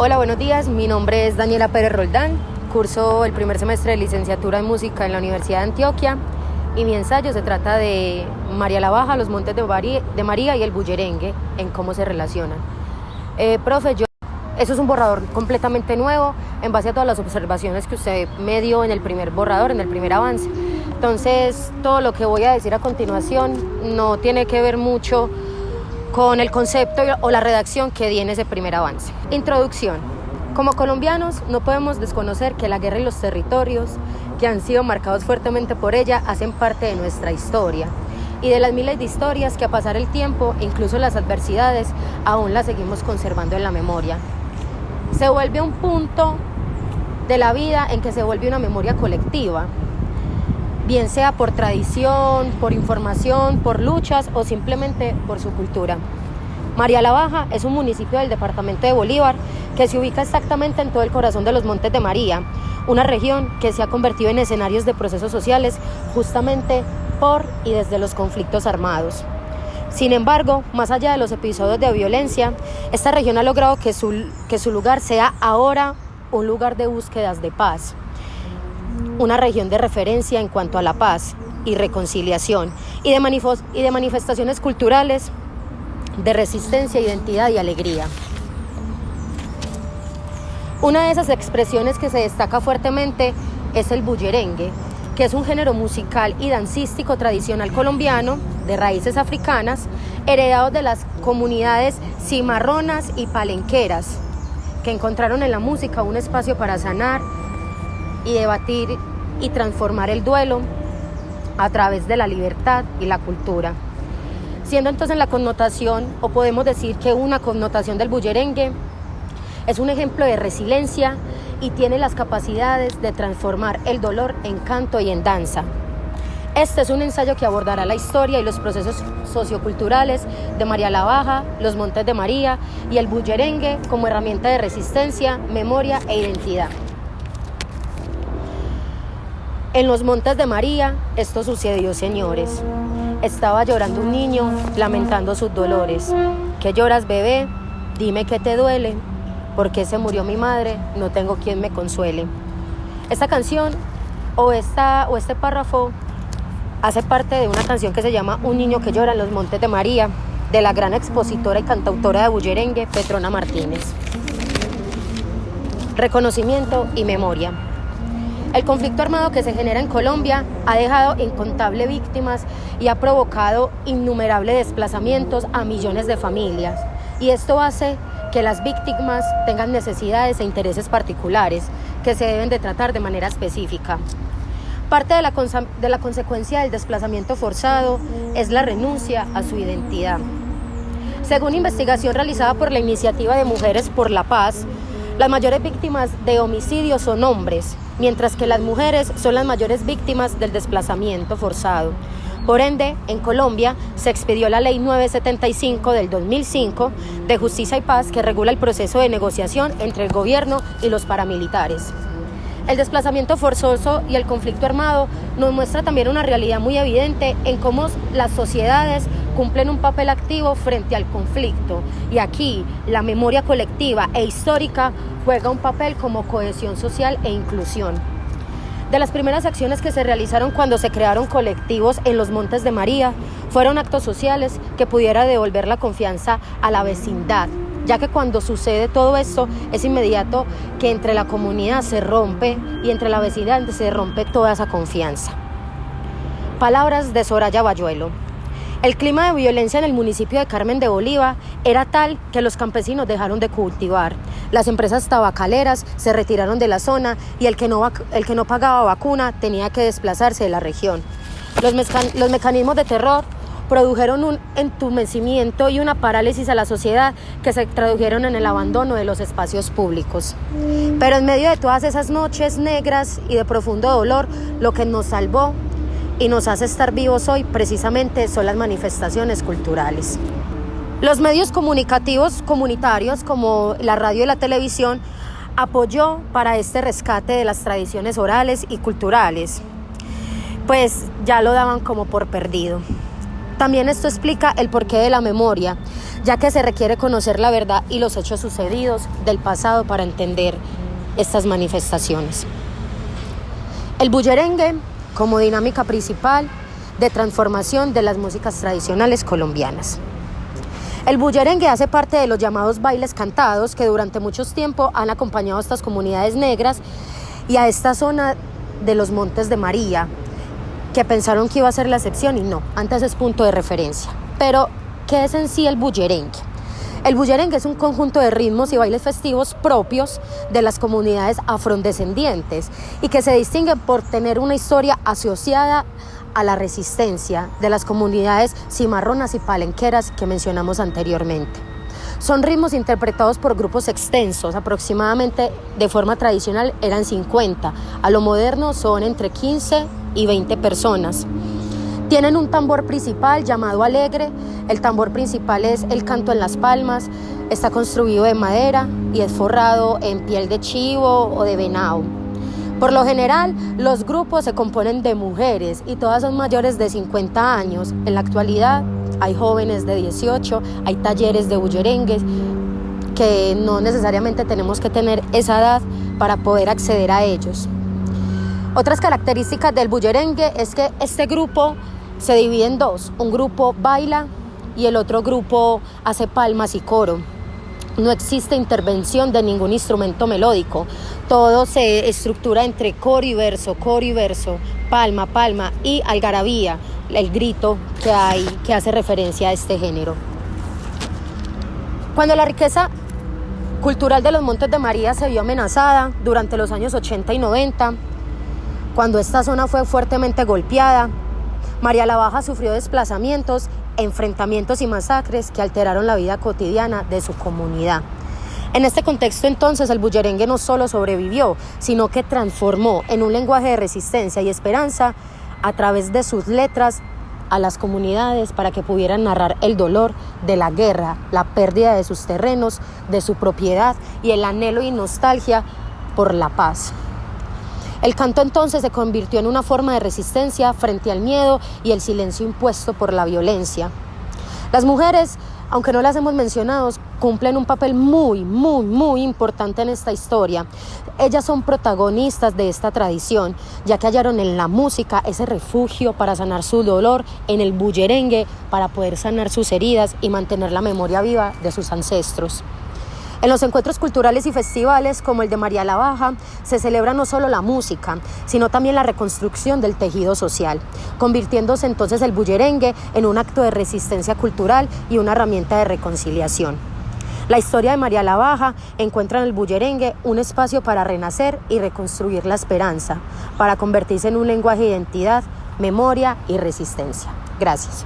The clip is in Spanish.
Hola, buenos días. Mi nombre es Daniela Pérez Roldán. Curso el primer semestre de licenciatura en música en la Universidad de Antioquia y mi ensayo se trata de María la Baja, los Montes de María y el bullerengue, en cómo se relacionan. Profe, eso es un borrador completamente nuevo en base a todas las observaciones que usted me dio en el primer borrador, en el primer avance. Entonces, todo lo que voy a decir a continuación no tiene que ver mucho con el concepto o la redacción que di en ese primer avance. Introducción. Como colombianos, no podemos desconocer que la guerra y los territorios que han sido marcados fuertemente por ella hacen parte de nuestra historia y de las miles de historias que a pasar el tiempo, incluso las adversidades, aún las seguimos conservando en la memoria. Se vuelve un punto de la vida en que se vuelve una memoria colectiva, bien sea por tradición, por información, por luchas o simplemente por su cultura. María la Baja es un municipio del departamento de Bolívar que se ubica exactamente en todo el corazón de los Montes de María, una región que se ha convertido en escenarios de procesos sociales justamente por y desde los conflictos armados. Sin embargo, más allá de los episodios de violencia, esta región ha logrado que su lugar sea ahora un lugar de búsquedas de paz, una región de referencia en cuanto a la paz y reconciliación y de manifestaciones culturales de resistencia, identidad y alegría. Una de esas expresiones que se destaca fuertemente es el bullerengue, que es un género musical y dancístico tradicional colombiano de raíces africanas, heredado de las comunidades cimarronas y palenqueras, que encontraron en la música un espacio para sanar y debatir y transformar el duelo a través de la libertad y la cultura. Siendo entonces la connotación, o podemos decir que una connotación del bullerengue, es un ejemplo de resiliencia y tiene las capacidades de transformar el dolor en canto y en danza. Este es un ensayo que abordará la historia y los procesos socioculturales de María la Baja, los Montes de María y el bullerengue como herramienta de resistencia, memoria e identidad. En los Montes de María, esto sucedió, señores. Estaba llorando un niño, lamentando sus dolores. ¿Qué lloras, bebé? Dime qué te duele. ¿Por qué se murió mi madre? No tengo quien me consuele. Esta canción o este párrafo hace parte de una canción que se llama Un niño que llora en los Montes de María, de la gran expositora y cantautora de bullerengue, Petrona Martínez. Reconocimiento y memoria. El conflicto armado que se genera en Colombia ha dejado incontables víctimas y ha provocado innumerables desplazamientos a millones de familias. Y esto hace que las víctimas tengan necesidades e intereses particulares que se deben de tratar de manera específica. Parte de la consecuencia del desplazamiento forzado es la renuncia a su identidad. Según investigación realizada por la Iniciativa de Mujeres por la Paz, las mayores víctimas de homicidio son hombres, mientras que las mujeres son las mayores víctimas del desplazamiento forzado. Por ende, en Colombia se expidió la Ley 975 del 2005 de Justicia y Paz que regula el proceso de negociación entre el gobierno y los paramilitares. El desplazamiento forzoso y el conflicto armado nos muestra también una realidad muy evidente en cómo las sociedades cumplen un papel activo frente al conflicto. Y aquí la memoria colectiva e histórica juega un papel como cohesión social e inclusión. De las primeras acciones que se realizaron cuando se crearon colectivos en los Montes de María fueron actos sociales que pudiera devolver la confianza a la vecindad, ya que cuando sucede todo esto es inmediato que entre la comunidad se rompe y entre la vecindad se rompe toda esa confianza. Palabras de Soraya Bayuelo. El clima de violencia en el municipio de Carmen de Bolívar era tal que los campesinos dejaron de cultivar. Las empresas tabacaleras se retiraron de la zona y el que no pagaba vacuna tenía que desplazarse de la región. Los mecanismos de terror produjeron un entumecimiento y una parálisis a la sociedad que se tradujeron en el abandono de los espacios públicos. Pero en medio de todas esas noches negras y de profundo dolor, lo que nos salvó y nos hace estar vivos hoy precisamente son las manifestaciones culturales. Los medios comunicativos comunitarios como la radio y la televisión apoyó para este rescate de las tradiciones orales y culturales, pues ya lo daban como por perdido. También esto explica el porqué de la memoria, ya que se requiere conocer la verdad y los hechos sucedidos del pasado para entender estas manifestaciones. El bullerengue como dinámica principal de transformación de las músicas tradicionales colombianas. El bullerengue hace parte de los llamados bailes cantados que durante mucho tiempo han acompañado a estas comunidades negras y a esta zona de los Montes de María, que pensaron que iba a ser la excepción y no, antes es punto de referencia. Pero, ¿qué es en sí el bullerengue? El bullerengue es un conjunto de ritmos y bailes festivos propios de las comunidades afrodescendientes y que se distinguen por tener una historia asociada a la resistencia de las comunidades cimarronas y palenqueras que mencionamos anteriormente. Son ritmos interpretados por grupos extensos, aproximadamente de forma tradicional eran 50, a lo moderno son entre 15 y 20 personas. Tienen un tambor principal llamado alegre, el tambor principal es el canto en las palmas, está construido de madera y es forrado en piel de chivo o de venado. Por lo general, los grupos se componen de mujeres y todas son mayores de 50 años. En la actualidad hay jóvenes de 18, hay talleres de bullerengues que no necesariamente tenemos que tener esa edad para poder acceder a ellos. Otras características del bullerengue es que este grupo se divide en dos. Un grupo baila y el otro grupo hace palmas y coro. No existe intervención de ningún instrumento melódico. Todo se estructura entre coro y verso, palma, palma y algarabía, el grito que hace referencia a este género. Cuando la riqueza cultural de los Montes de María se vio amenazada durante los años 80 y 90, cuando esta zona fue fuertemente golpeada, María la Baja sufrió desplazamientos, enfrentamientos y masacres que alteraron la vida cotidiana de su comunidad. En este contexto entonces el bullerengue no solo sobrevivió, sino que transformó en un lenguaje de resistencia y esperanza a través de sus letras a las comunidades para que pudieran narrar el dolor de la guerra, la pérdida de sus terrenos, de su propiedad y el anhelo y nostalgia por la paz. El canto entonces se convirtió en una forma de resistencia frente al miedo y el silencio impuesto por la violencia. Las mujeres, aunque no las hemos mencionado, cumplen un papel muy importante en esta historia. Ellas son protagonistas de esta tradición, ya que hallaron en la música ese refugio para sanar su dolor, en el bullerengue para poder sanar sus heridas y mantener la memoria viva de sus ancestros. En los encuentros culturales y festivales como el de María la Baja se celebra no solo la música, sino también la reconstrucción del tejido social, convirtiéndose entonces el bullerengue en un acto de resistencia cultural y una herramienta de reconciliación. La historia de María la Baja encuentra en el bullerengue un espacio para renacer y reconstruir la esperanza, para convertirse en un lenguaje de identidad, memoria y resistencia. Gracias.